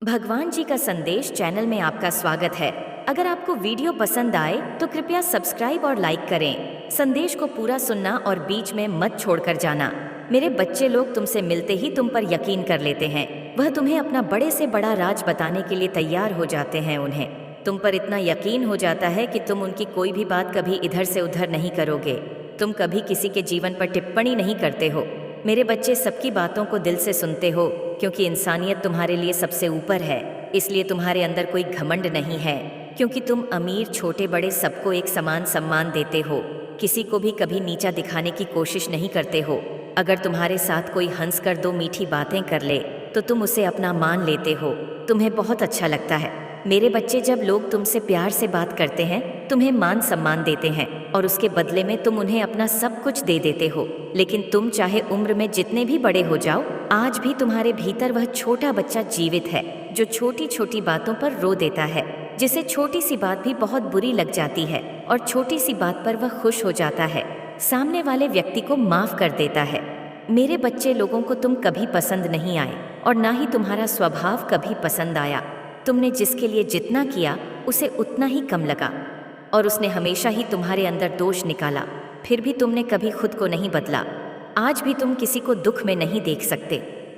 भगवान जी का संदेश चैनल में आपका स्वागत है। अगर आपको वीडियो पसंद आए तो कृपया सब्सक्राइब और लाइक करें। संदेश को पूरा सुनना और बीच में मत छोड़कर जाना। मेरे बच्चे लोग तुमसे मिलते ही तुम पर यकीन कर लेते हैं। वह तुम्हें अपना बड़े से बड़ा राज बताने के लिए तैयार हो जाते हैं। उन्हें तुम पर इतना यकीन हो जाता है कि तुम उनकी कोई भी बात कभी इधर से उधर नहीं करोगे। तुम कभी किसी के जीवन पर टिप्पणी नहीं करते हो। मेरे बच्चे सबकी बातों को दिल से सुनते हो, क्योंकि इंसानियत तुम्हारे लिए सबसे ऊपर है। इसलिए तुम्हारे अंदर कोई घमंड नहीं है, क्योंकि तुम अमीर छोटे बड़े सबको एक समान सम्मान देते हो। किसी को भी कभी नीचा दिखाने की कोशिश नहीं करते हो। अगर तुम्हारे साथ कोई हंस कर दो मीठी बातें कर ले तो तुम उसे अपना मान लेते हो। तुम्हें बहुत अच्छा लगता है। मेरे बच्चे, जब लोग तुमसे प्यार से बात करते हैं, तुम्हें मान सम्मान देते हैं और उसके बदले में तुम उन्हें अपना सब कुछ दे देते हो। लेकिन तुम चाहे उम्र में जितने भी बड़े हो जाओ, आज भी तुम्हारे भीतर वह छोटा बच्चा जीवित है, जो छोटी छोटी बातों पर रो देता है, जिसे छोटी सी बात भी बहुत बुरी लग जाती है और छोटी सी बात पर वह खुश हो जाता है, सामने वाले व्यक्ति को माफ कर देता है। मेरे बच्चे लोगों को तुम कभी पसंद नहीं आए और ना ही तुम्हारा स्वभाव कभी पसंद आया। तुमने जिसके लिए जितना किया उसे उतना ही कम लगा और उसने हमेशा ही तुम्हारे अंदर दोष निकाला। फिर भी तुमने कभी खुद को नहीं बदला। आज भी तुम किसी को दुख में नहीं देख सकते।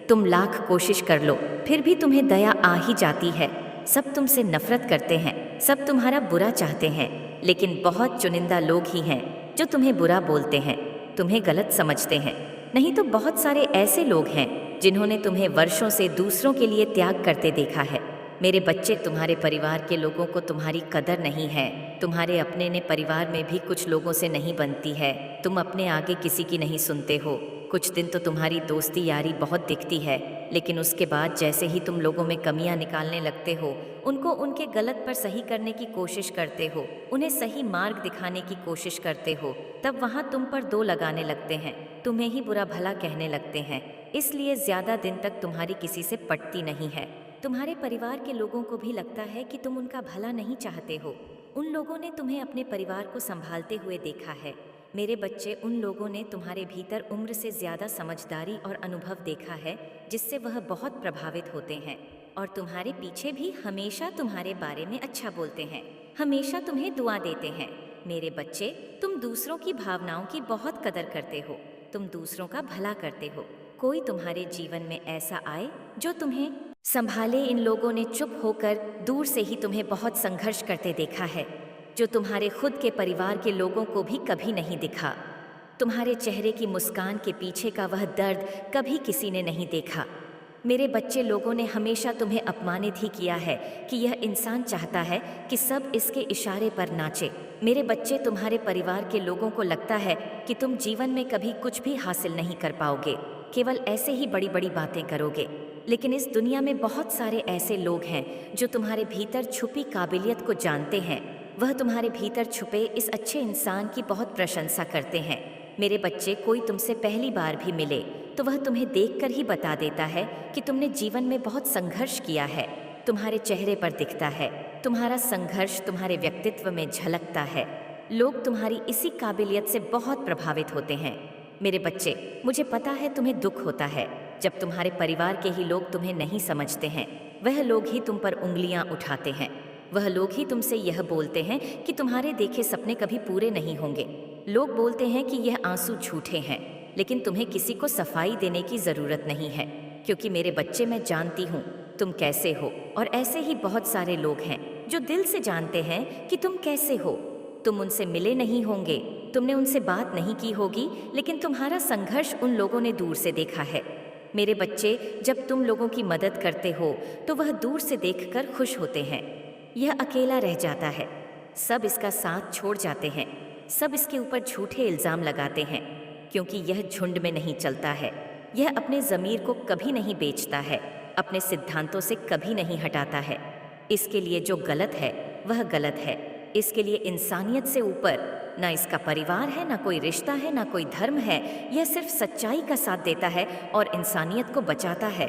तुम लाख कोशिश कर लो, फिर भी तुम्हें दया आ ही जाती है। सब तुमसे नफरत करते हैं, सब तुम्हारा बुरा चाहते हैं, लेकिन बहुत चुनिंदा लोग ही हैं जो तुम्हें बुरा बोलते हैं, तुम्हें गलत समझते हैं। नहीं तो बहुत सारे ऐसे लोग हैं जिन्होंने तुम्हें वर्षों से दूसरों के लिए त्याग करते देखा है। मेरे बच्चे, तुम्हारे परिवार के लोगों को तुम्हारी कदर नहीं है। तुम्हारे अपने ने परिवार में भी कुछ लोगों से नहीं बनती है। तुम अपने आगे किसी की नहीं सुनते हो। कुछ दिन तो तुम्हारी दोस्ती यारी बहुत दिखती है, लेकिन उसके बाद जैसे ही तुम लोगों में कमियां निकालने लगते हो, उनको उनके गलत पर सही करने की कोशिश करते हो, उन्हें सही मार्ग दिखाने की कोशिश करते हो, तब वहां तुम पर दो लगाने लगते हैं, तुम्हें ही बुरा भला कहने लगते हैं। इसलिए ज्यादा दिन तक तुम्हारी किसी से पटती नहीं है। तुम्हारे परिवार के लोगों को भी लगता है कि तुम उनका भला नहीं चाहते हो। उन लोगों ने तुम्हें अपने परिवार को संभालते हुए देखा है। मेरे बच्चे, उन लोगों ने तुम्हारे भीतर उम्र से ज्यादा समझदारी और अनुभव देखा है, जिससे वह बहुत प्रभावित होते हैं और तुम्हारे पीछे भी हमेशा तुम्हारे बारे में अच्छा बोलते हैं, हमेशा तुम्हें दुआ देते हैं। मेरे बच्चे, तुम दूसरों की भावनाओं की बहुत कदर करते हो। तुम दूसरों का भला करते हो। कोई तुम्हारे जीवन में ऐसा आए जो तुम्हें संभाले। इन लोगों ने चुप होकर दूर से ही तुम्हें बहुत संघर्ष करते देखा है, जो तुम्हारे खुद के परिवार के लोगों को भी कभी नहीं दिखा। तुम्हारे चेहरे की मुस्कान के पीछे का वह दर्द कभी किसी ने नहीं देखा। मेरे बच्चे, लोगों ने हमेशा तुम्हें अपमानित ही किया है कि यह इंसान चाहता है कि सब इसके इशारे पर नाचे। मेरे बच्चे, तुम्हारे परिवार के लोगों को लगता है कि तुम जीवन में कभी कुछ भी हासिल नहीं कर पाओगे, केवल ऐसे ही बड़ी बड़ी बातें करोगे। लेकिन इस दुनिया में बहुत सारे ऐसे लोग हैं जो तुम्हारे भीतर छुपी काबिलियत को जानते हैं। वह तुम्हारे भीतर छुपे इस अच्छे इंसान की बहुत प्रशंसा करते हैं। मेरे बच्चे, कोई तुमसे पहली बार भी मिले तो वह तुम्हें देखकर ही बता देता है कि तुमने जीवन में बहुत संघर्ष किया है। तुम्हारे चेहरे पर दिखता है। तुम्हारा संघर्ष तुम्हारे व्यक्तित्व में झलकता है। लोग तुम्हारी इसी काबिलियत से बहुत प्रभावित होते हैं। मेरे बच्चे, मुझे पता है तुम्हें दुख होता है जब तुम्हारे परिवार के ही लोग तुम्हें नहीं समझते हैं। वह लोग ही तुम पर उंगलियां उठाते हैं। वह लोग ही तुमसे यह बोलते हैं कि तुम्हारे देखे सपने कभी पूरे नहीं होंगे। लोग बोलते हैं कि यह आंसू झूठे हैं, लेकिन तुम्हें किसी को सफाई देने की जरूरत नहीं है, क्योंकि मेरे बच्चे, मैं जानती हूँ तुम कैसे हो। और ऐसे ही बहुत सारे लोग हैं जो दिल से जानते हैं कि तुम कैसे हो। तुम उनसे मिले नहीं होंगे, तुमने उनसे बात नहीं की होगी, लेकिन तुम्हारा संघर्ष उन लोगों ने दूर से देखा है। मेरे बच्चे, जब तुम लोगों की मदद करते हो तो वह दूर से देखकर खुश होते हैं। यह अकेला रह जाता है। सब इसका साथ छोड़ जाते हैं। सब इसके ऊपर झूठे इल्जाम लगाते हैं, क्योंकि यह झुंड में नहीं चलता है। यह अपने ज़मीर को कभी नहीं बेचता है, अपने सिद्धांतों से कभी नहीं हटाता है। इसके लिए जो गलत है वह गलत है। इसके लिए इंसानियत से ऊपर ना इसका परिवार है, ना कोई रिश्ता है, ना कोई धर्म है। यह सिर्फ सच्चाई का साथ देता है और इंसानियत को बचाता है।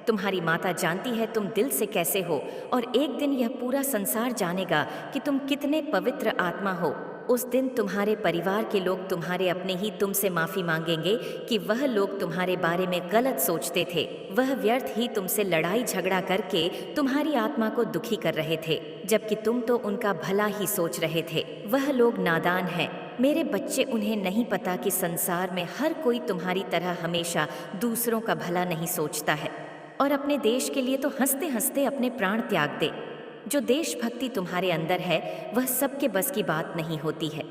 तुम्हारी माता जानती है तुम दिल से कैसे हो, और एक दिन यह पूरा संसार जानेगा कि तुम कितने पवित्र आत्मा हो। उस दिन तुम्हारे परिवार के लोग तुम्हारे अपने ही तुमसे माफ़ी मांगेंगे कि वह लोग तुम्हारे बारे में गलत सोचते थे। वह व्यर्थ ही तुमसे लड़ाई झगड़ा करके तुम्हारी आत्मा को दुखी कर रहे थे, जबकि तुम तो उनका भला ही सोच रहे थे। वह लोग नादान हैं मेरे बच्चे, उन्हें नहीं पता कि संसार में हर कोई तुम्हारी तरह हमेशा दूसरों का भला नहीं सोचता है और अपने देश के लिए तो हंसते हंसते अपने प्राण त्याग दे। जो देशभक्ति तुम्हारे अंदर है वह सबके बस की बात नहीं होती है।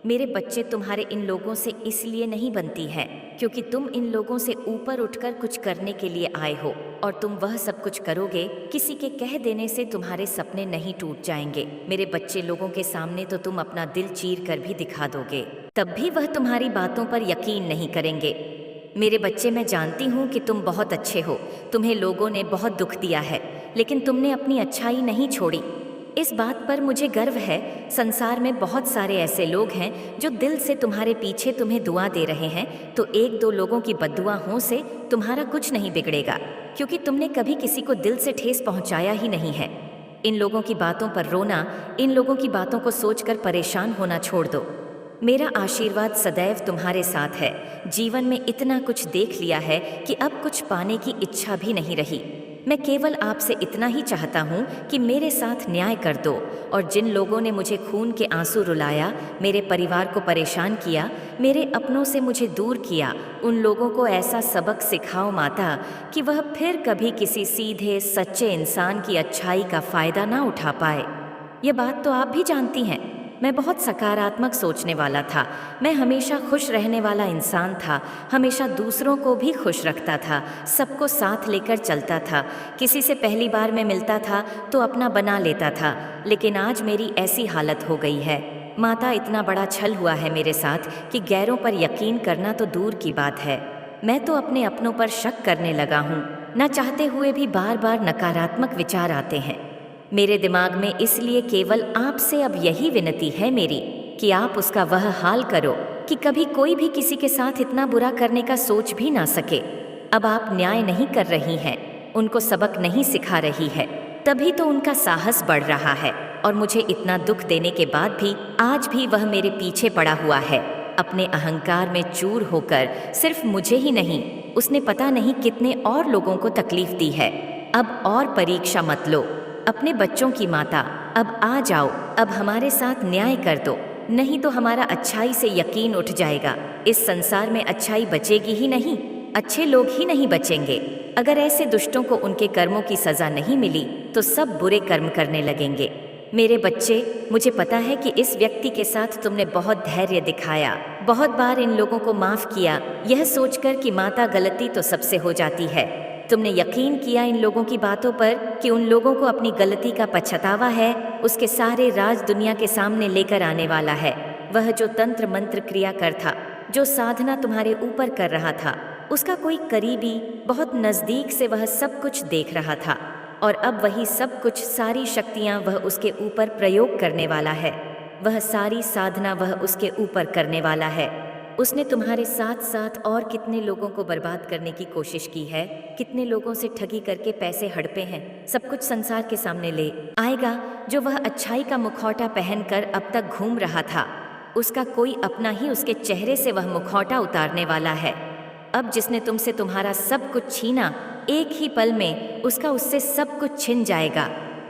मेरे बच्चे, तुम्हारे इन लोगों से इसलिए नहीं बनती है क्योंकि तुम इन लोगों से ऊपर उठकर कुछ करने के लिए आए हो, और तुम वह सब कुछ करोगे। किसी के कह देने से तुम्हारे सपने नहीं टूट जाएंगे। मेरे बच्चे, लोगों के सामने तो तुम अपना दिल चीर कर भी दिखा दोगे, तब भी वह तुम्हारी बातों पर यकीन नहीं करेंगे। मेरे बच्चे, मैं जानती हूँ कि तुम बहुत अच्छे हो। तुम्हें लोगों ने बहुत दुख दिया है, लेकिन तुमने अपनी अच्छाई नहीं छोड़ी। इस बात पर मुझे गर्व है। संसार में बहुत सारे ऐसे लोग हैं जो दिल से तुम्हारे पीछे तुम्हें दुआ दे रहे हैं, तो एक दो लोगों की बद्दुआओं से तुम्हारा कुछ नहीं बिगड़ेगा, क्योंकि तुमने कभी किसी को दिल से ठेस पहुंचाया ही नहीं है। इन लोगों की बातों पर रोना, इन लोगों की बातों को सोचकर परेशान होना छोड़ दो। मेरा आशीर्वाद सदैव तुम्हारे साथ है। जीवन में इतना कुछ देख लिया है कि अब कुछ पाने की इच्छा भी नहीं रही। मैं केवल आपसे इतना ही चाहता हूँ कि मेरे साथ न्याय कर दो, और जिन लोगों ने मुझे खून के आंसू रुलाया, मेरे परिवार को परेशान किया, मेरे अपनों से मुझे दूर किया, उन लोगों को ऐसा सबक सिखाओ माता कि वह फिर कभी किसी सीधे सच्चे इंसान की अच्छाई का फ़ायदा ना उठा पाए। ये बात तो आप भी जानती हैं। मैं बहुत सकारात्मक सोचने वाला था। मैं हमेशा खुश रहने वाला इंसान था। हमेशा दूसरों को भी खुश रखता था, सबको साथ लेकर चलता था। किसी से पहली बार मैं मिलता था तो अपना बना लेता था, लेकिन आज मेरी ऐसी हालत हो गई है माता। इतना बड़ा छल हुआ है मेरे साथ कि गैरों पर यकीन करना तो दूर की बात है, मैं तो अपने अपनों पर शक करने लगा हूँ। न चाहते हुए भी बार बार नकारात्मक विचार आते हैं मेरे दिमाग में। इसलिए केवल आपसे अब यही विनती है मेरी कि आप उसका वह हाल करो कि कभी कोई भी किसी के साथ इतना बुरा करने का सोच भी ना सके। अब आप न्याय नहीं कर रही हैं, उनको सबक नहीं सिखा रही है, तभी तो उनका साहस बढ़ रहा है। और मुझे इतना दुख देने के बाद भी आज भी वह मेरे पीछे पड़ा हुआ है, अपने अहंकार में चूर होकर। सिर्फ मुझे ही नहीं, उसने पता नहीं कितने और लोगों को तकलीफ दी है। अब और परीक्षा मत लो अपने बच्चों की माता। अब आ जाओ, अब हमारे साथ न्याय कर दो, नहीं तो हमारा अच्छाई से यकीन उठ जाएगा। इस संसार में अच्छाई बचेगी ही नहीं, अच्छे लोग ही नहीं बचेंगे। अगर ऐसे दुष्टों को उनके कर्मों की सजा नहीं मिली तो सब बुरे कर्म करने लगेंगे। मेरे बच्चे, मुझे पता है कि इस व्यक्ति के साथ तुमने बहुत धैर्य दिखाया, बहुत बार इन लोगों को माफ़ किया, यह सोचकर कि माता गलती तो सबसे हो जाती है। तुमने यकीन किया इन लोगों की बातों पर कि उन लोगों को अपनी गलती का पछतावा है, उसके सारे राज दुनिया के सामने लेकर आने वाला है। वह जो तंत्र मंत्र क्रिया कर था, जो साधना तुम्हारे ऊपर कर रहा था, उसका कोई करीबी बहुत नज़दीक से वह सब कुछ देख रहा था, और अब वही सब कुछ, सारी शक्तियाँ वह उसके ऊपर प्रयोग करने वाला है। वह सारी साधना वह उसके ऊपर करने वाला है। उसने तुम्हारे साथ साथ और कितने लोगों को बर्बाद करने की कोशिश की है, कितने लोगों से ठगी करके पैसे हड़पे हैं। सब कुछ संसार के सामने ले आएगा। जो वह अच्छाई का मुखौटा पहनकर अब तक घूम रहा था, उसका कोई अपना ही उसके चेहरे से वह मुखौटा उतारने वाला है। अब जिसने तुमसे तुम्हारा सब कुछ छीना, एक ही पल में उसका उससे सब कुछ छिन जाएगा।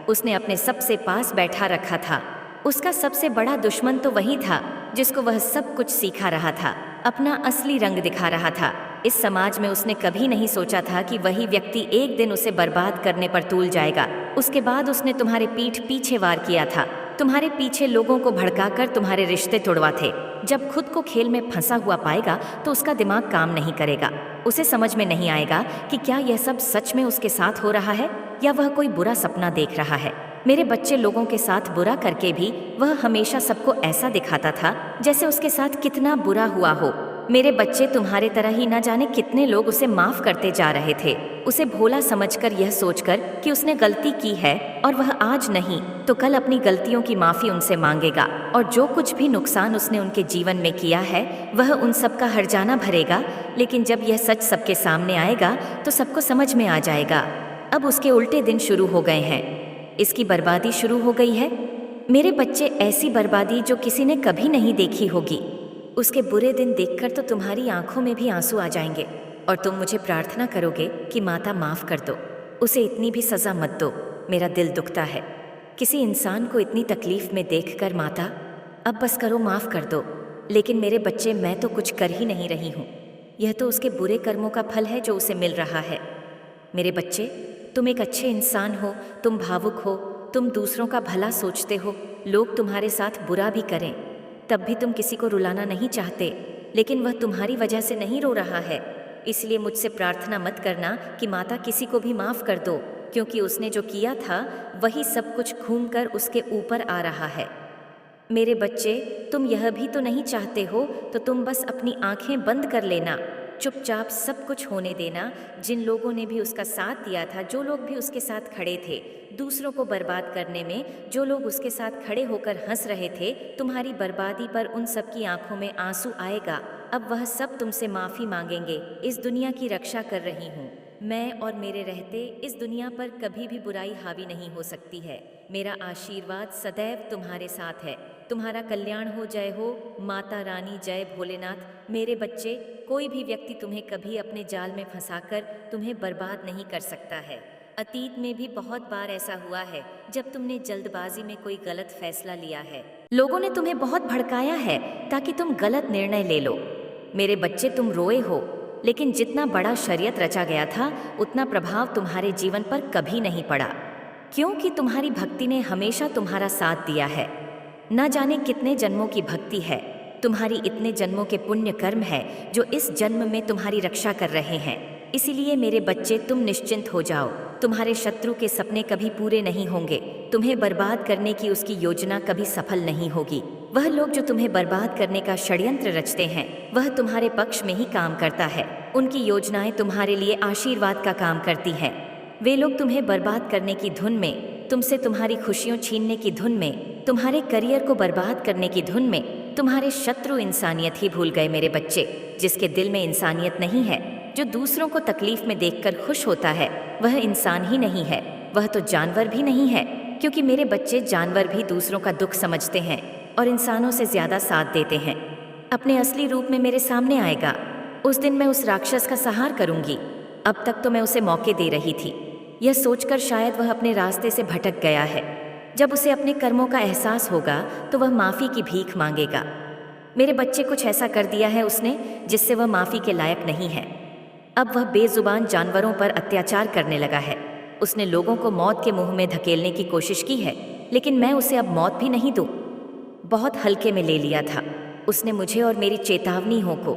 उसने अपने सबसे पास बैठा रखा था। उसका सबसे बड़ा दुश्मन तो वही था जिसको वह सब कुछ सिखा रहा था, अपना असली रंग दिखा रहा था। इस समाज में उसने कभी नहीं सोचा था कि वही व्यक्ति एक दिन उसे बर्बाद करने पर तूल जाएगा। उसके बाद उसने तुम्हारे पीठ पीछे वार किया था, तुम्हारे पीछे लोगों को भड़काकर तुम्हारे रिश्ते तोड़वा थे। जब खुद को खेल में फंसा हुआ पाएगा तो उसका दिमाग काम नहीं करेगा। उसे समझ में नहीं आएगा कि क्या यह सब सच में उसके साथ हो रहा है या वह कोई बुरा सपना देख रहा है। मेरे बच्चे, लोगों के साथ बुरा करके भी वह हमेशा सबको ऐसा दिखाता था जैसे उसके साथ कितना बुरा हुआ हो। मेरे बच्चे, तुम्हारे तरह ही न जाने कितने लोग उसे माफ करते जा रहे थे, उसे भोला समझकर, यह सोचकर कि उसने गलती की है और वह आज नहीं तो कल अपनी गलतियों की माफ़ी उनसे मांगेगा, और जो कुछ भी नुकसान उसने उनके जीवन में किया है वह उन सब का हर्जाना भरेगा। लेकिन जब यह सच सबके सामने आएगा तो सबको समझ में आ जाएगा। अब उसके उल्टे दिन शुरू हो गए हैं, इसकी बर्बादी शुरू हो गई है। मेरे बच्चे, ऐसी बर्बादी जो किसी ने कभी नहीं देखी होगी। उसके बुरे दिन देखकर तो तुम्हारी आंखों में भी आंसू आ जाएंगे और तुम मुझे प्रार्थना करोगे कि माता माफ़ कर दो, उसे इतनी भी सज़ा मत दो। मेरा दिल दुखता है किसी इंसान को इतनी तकलीफ़ में देखकर। माता, अब बस करो, माफ़ कर दो। लेकिन मेरे बच्चे, मैं तो कुछ कर ही नहीं रही हूँ। यह तो उसके बुरे कर्मों का फल है जो उसे मिल रहा है। मेरे बच्चे, तुम एक अच्छे इंसान हो, तुम भावुक हो, तुम दूसरों का भला सोचते हो। लोग तुम्हारे साथ बुरा भी करें तब भी तुम किसी को रुलाना नहीं चाहते, लेकिन वह तुम्हारी वजह से नहीं रो रहा है। इसलिए मुझसे प्रार्थना मत करना कि माता किसी को भी माफ़ कर दो, क्योंकि उसने जो किया था वही सब कुछ घूमकर उसके ऊपर आ रहा है। मेरे बच्चे, तुम यह भी तो नहीं चाहते हो, तो तुम बस अपनी आंखें बंद कर लेना, चुपचाप सब कुछ होने देना। जिन लोगों ने भी उसका साथ दिया था, जो लोग भी उसके साथ खड़े थे दूसरों को बर्बाद करने में, जो लोग उसके साथ खड़े होकर हंस रहे थे, तुम्हारी बर्बादी पर उन सब की आंखों में आंसू आएगा। अब वह सब तुमसे माफ़ी मांगेंगे। इस दुनिया की रक्षा कर रही हूँ मैं, और मेरे रहते इस दुनिया पर कभी भी बुराई हावी नहीं हो सकती है। मेरा आशीर्वाद सदैव तुम्हारे साथ है। तुम्हारा कल्याण हो। जय हो माता रानी, जय भोलेनाथ। मेरे बच्चे, कोई भी व्यक्ति तुम्हें कभी अपने जाल में फंसाकर तुम्हें बर्बाद नहीं कर सकता है। अतीत में भी बहुत बार ऐसा हुआ है जब तुमने जल्दबाजी में कोई गलत फैसला लिया है। लोगों ने तुम्हें बहुत भड़काया है ताकि तुम गलत निर्णय ले लो। मेरे बच्चे, तुम रोए हो, लेकिन जितना बड़ा षड्यंत्र रचा गया था उतना प्रभाव तुम्हारे जीवन पर कभी नहीं पड़ा, क्योंकि तुम्हारी भक्ति ने हमेशा तुम्हारा साथ दिया है। न जाने कितने जन्मों की भक्ति है, तुम्हारी इतने जन्मों के पुण्य कर्म है जो इस जन्म में तुम्हारी रक्षा कर रहे हैं। इसीलिए मेरे बच्चे, तुम निश्चिंत हो जाओ। तुम्हारे शत्रु के सपने कभी पूरे नहीं होंगे। तुम्हें बर्बाद करने की उसकी योजना कभी सफल नहीं होगी। वह लोग जो तुम्हें बर्बाद करने का षड्यंत्र रचते हैं, वह तुम्हारे पक्ष में ही काम करता है। उनकी योजनाएं तुम्हारे लिए आशीर्वाद का काम करती हैं। वे लोग तुम्हें बर्बाद करने की धुन में, तुमसे तुम्हारी खुशियों छीनने की धुन में, तुम्हारे करियर को बर्बाद करने की धुन में, तुम्हारे शत्रु इंसानियत ही भूल गए। मेरे बच्चे, जिसके दिल में इंसानियत नहीं है, जो दूसरों को तकलीफ में देखकर खुश होता है, वह इंसान ही नहीं है, वह तो जानवर भी नहीं है। क्योंकि मेरे बच्चे, जानवर भी दूसरों का दुख समझते हैं और इंसानों से ज्यादा साथ देते हैं। अपने असली रूप में मेरे सामने आएगा, उस दिन मैं उस राक्षस का संहार करूंगी। अब तक तो मैं उसे मौके दे रही थी, यह सोचकर शायद वह अपने रास्ते से भटक गया है। जब उसे अपने कर्मों का एहसास होगा तो वह माफ़ी की भीख मांगेगा। मेरे बच्चे, कुछ ऐसा कर दिया है उसने जिससे वह माफ़ी के लायक नहीं है। अब वह बेजुबान जानवरों पर अत्याचार करने लगा है। उसने लोगों को मौत के मुंह में धकेलने की कोशिश की है, लेकिन मैं उसे अब मौत भी नहीं दूं। बहुत हल्के में ले लिया था उसने मुझे और मेरी चेतावनियों को।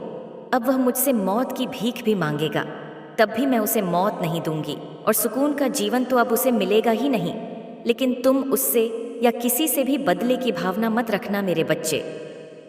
अब वह मुझसे मौत की भीख भी मांगेगा, तब भी मैं उसे मौत नहीं दूंगी। और सुकून का जीवन तो अब उसे मिलेगा ही नहीं। लेकिन तुम उससे या किसी से भी बदले की भावना मत रखना। मेरे बच्चे,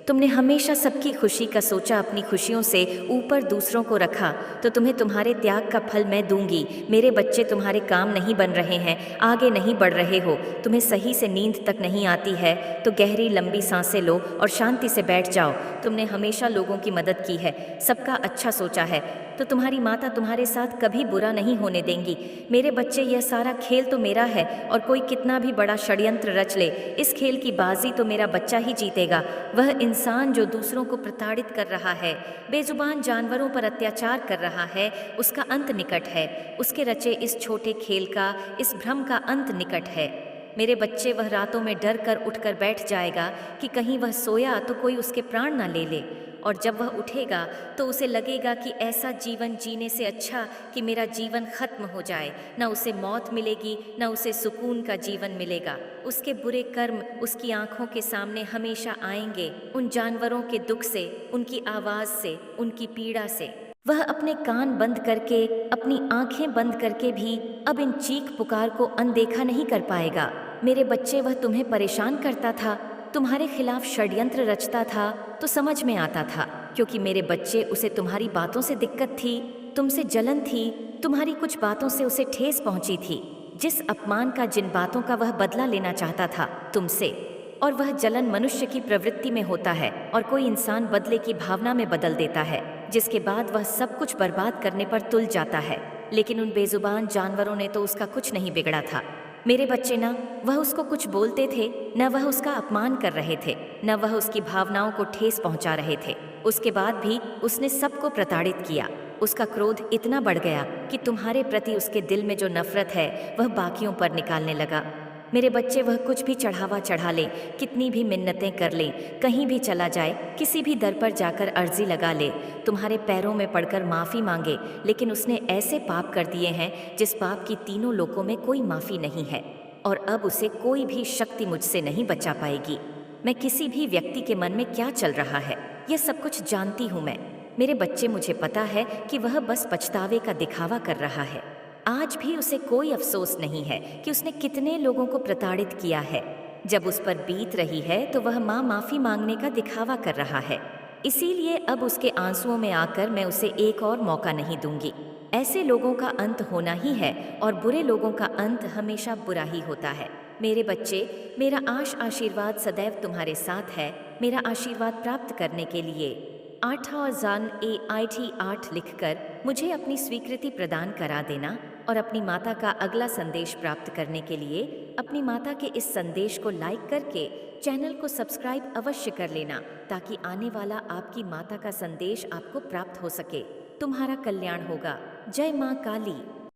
तुमने हमेशा सबकी खुशी का सोचा, अपनी खुशियों से ऊपर दूसरों को रखा, तो तुम्हें तुम्हारे त्याग का फल मैं दूंगी। मेरे बच्चे, तुम्हारे काम नहीं बन रहे हैं, आगे नहीं बढ़ रहे हो, तुम्हें सही से नींद तक नहीं आती है, तो गहरी लंबी सांसें लो और शांति से बैठ जाओ। तुमने हमेशा लोगों की मदद की है, सबका अच्छा सोचा है, तो तुम्हारी माता तुम्हारे साथ कभी बुरा नहीं होने देंगी। मेरे बच्चे, यह सारा खेल तो मेरा है, और कोई कितना भी बड़ा षड्यंत्र रच ले, इस खेल की बाजी तो मेरा बच्चा ही जीतेगा। वह इंसान जो दूसरों को प्रताड़ित कर रहा है, बेजुबान जानवरों पर अत्याचार कर रहा है, उसका अंत निकट है। उसके रचे इस छोटे खेल का, इस भ्रम का अंत निकट है। मेरे बच्चे, वह रातों में डर कर उठकर बैठ जाएगा कि कहीं वह सोया तो कोई उसके प्राण ना ले ले, और जब वह उठेगा तो उसे लगेगा कि ऐसा जीवन जीने से अच्छा कि मेरा जीवन खत्म हो जाए। न उसे मौत मिलेगी, न उसे सुकून का जीवन मिलेगा। उसके बुरे कर्म उसकी आंखों के सामने हमेशा आएंगे, उन जानवरों के दुख से, उनकी आवाज़ से, उनकी पीड़ा से। वह अपने कान बंद करके, अपनी आंखें बंद करके भी अब इन चीख पुकार को अनदेखा नहीं कर पाएगा। मेरे बच्चे, वह तुम्हें परेशान करता था, तुम्हारे खिलाफ षड्यंत्र रचता था, तो समझ में आता था, क्योंकि मेरे बच्चे, उसे तुम्हारी बातों से दिक्कत थी, तुमसे जलन थी, तुम्हारी कुछ बातों से उसे ठेस पहुंची थी। जिस अपमान का, जिन बातों का वह बदला लेना चाहता था तुमसे, और वह जलन मनुष्य की प्रवृत्ति में होता है, और कोई इंसान बदले की भावना में बदल देता है, जिसके बाद वह सब कुछ बर्बाद करने पर तुल जाता है। लेकिन उन बेजुबान जानवरों ने तो उसका कुछ नहीं बिगड़ा था। मेरे बच्चे ना, वह उसको कुछ बोलते थे, न वह उसका अपमान कर रहे थे, न वह उसकी भावनाओं को ठेस पहुंचा रहे थे। उसके बाद भी उसने सबको प्रताड़ित किया। उसका क्रोध इतना बढ़ गया कि तुम्हारे प्रति उसके दिल में जो नफरत है वह बाकियों पर निकालने लगा। मेरे बच्चे, वह कुछ भी चढ़ावा चढ़ा ले, कितनी भी मिन्नतें कर ले, कहीं भी चला जाए, किसी भी दर पर जाकर अर्जी लगा ले, तुम्हारे पैरों में पड़कर माफ़ी मांगे, लेकिन उसने ऐसे पाप कर दिए हैं जिस पाप की तीनों लोकों में कोई माफ़ी नहीं है, और अब उसे कोई भी शक्ति मुझसे नहीं बचा पाएगी। मैं किसी भी व्यक्ति के मन में क्या चल रहा है, यह सब कुछ जानती हूँ मैं। मेरे बच्चे, मुझे पता है कि वह बस पछतावे का दिखावा कर रहा है। आज भी उसे कोई अफसोस नहीं है कि उसने कितने लोगों को प्रताड़ित किया है। जब उस पर बीत रही है तो वह माँ माफ़ी मांगने का दिखावा कर रहा है। इसीलिए अब उसके आंसुओं में आकर मैं उसे एक और मौका नहीं दूंगी। ऐसे लोगों का अंत होना ही है, और बुरे लोगों का अंत हमेशा बुरा ही होता है। मेरे बच्चे, मेरा आशीर्वाद सदैव तुम्हारे साथ है। मेरा आशीर्वाद प्राप्त करने के लिए 8 लिखकर मुझे अपनी स्वीकृति प्रदान करा देना, और अपनी माता का अगला संदेश प्राप्त करने के लिए अपनी माता के इस संदेश को लाइक करके चैनल को सब्सक्राइब अवश्य कर लेना, ताकि आने वाला आपकी माता का संदेश आपको प्राप्त हो सके। तुम्हारा कल्याण होगा। जय माँ काली।